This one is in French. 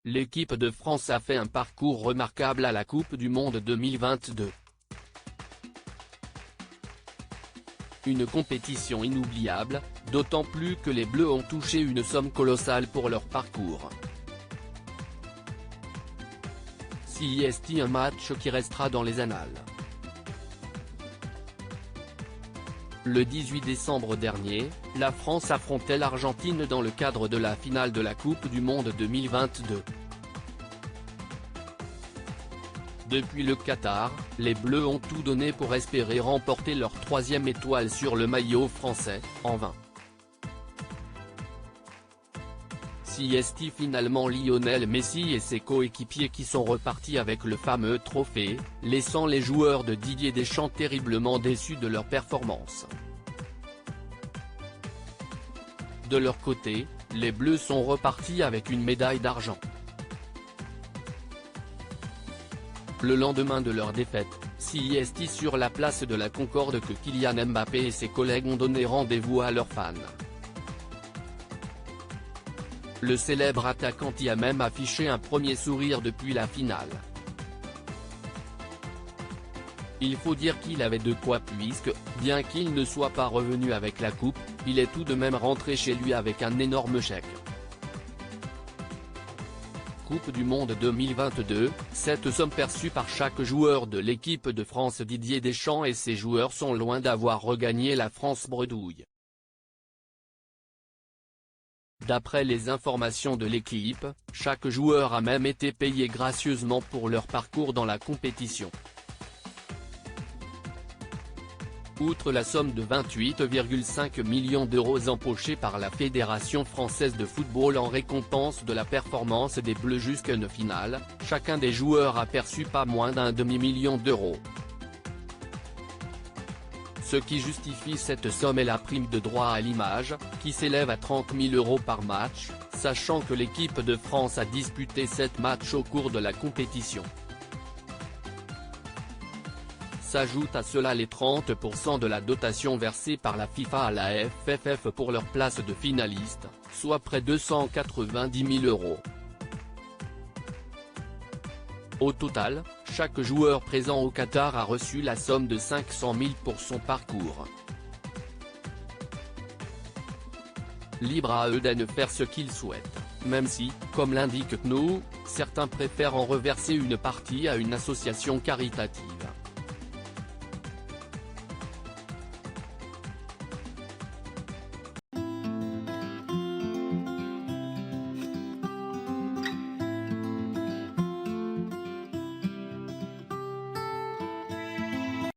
l'équipe de France a fait un parcours remarquable à la Coupe du Monde 2022. Une compétition inoubliable, d'autant plus que les Bleus ont touché une somme colossale pour leur parcours. CEST, un match qui restera dans les annales. Le 18 décembre dernier, la France affrontait l'Argentine dans le cadre de la finale de la Coupe du Monde 2022. Depuis le Qatar, les Bleus ont tout donné pour espérer remporter leur troisième étoile sur le maillot français, en vain. CEST, finalement Lionel Messi et ses coéquipiers qui sont repartis avec le fameux trophée, laissant les joueurs de Didier Deschamps terriblement déçus de leur performance. De leur côté, les Bleus sont repartis avec une médaille d'argent. Le lendemain de leur défaite, CEST sur la place de la Concorde que Kylian Mbappé et ses collègues ont donné rendez-vous à leurs fans. Le célèbre attaquant y a même affiché un premier sourire depuis la finale. Il faut dire qu'il avait de quoi puisque, bien qu'il ne soit pas revenu avec la coupe, il est tout de même rentré chez lui avec un énorme chèque. Coupe du Monde 2022, cette somme perçue par chaque joueur de l'équipe de France. Didier Deschamps et ses joueurs sont loin d'avoir regagné la France bredouille. D'après les informations de l'équipe, chaque joueur a même été payé gracieusement pour leur parcours dans la compétition. Outre la somme de 28,5 millions d'euros empochée par la Fédération française de football en récompense de la performance des Bleus jusqu'à une finale, chacun des joueurs a perçu pas moins d'un demi-million d'euros. Ce qui justifie cette somme est la prime de droit à l'image, qui s'élève à 30 000 € par match, sachant que l'équipe de France a disputé 7 matchs au cours de la compétition. S'ajoutent à cela les 30% de la dotation versée par la FIFA à la FFF pour leur place de finaliste, soit près de 290 000 €. Au total, chaque joueur présent au Qatar a reçu la somme de 500 000 € pour son parcours. Libre à eux de faire ce qu'ils souhaitent, même si, comme l'indique KNO, certains préfèrent en reverser une partie à une association caritative.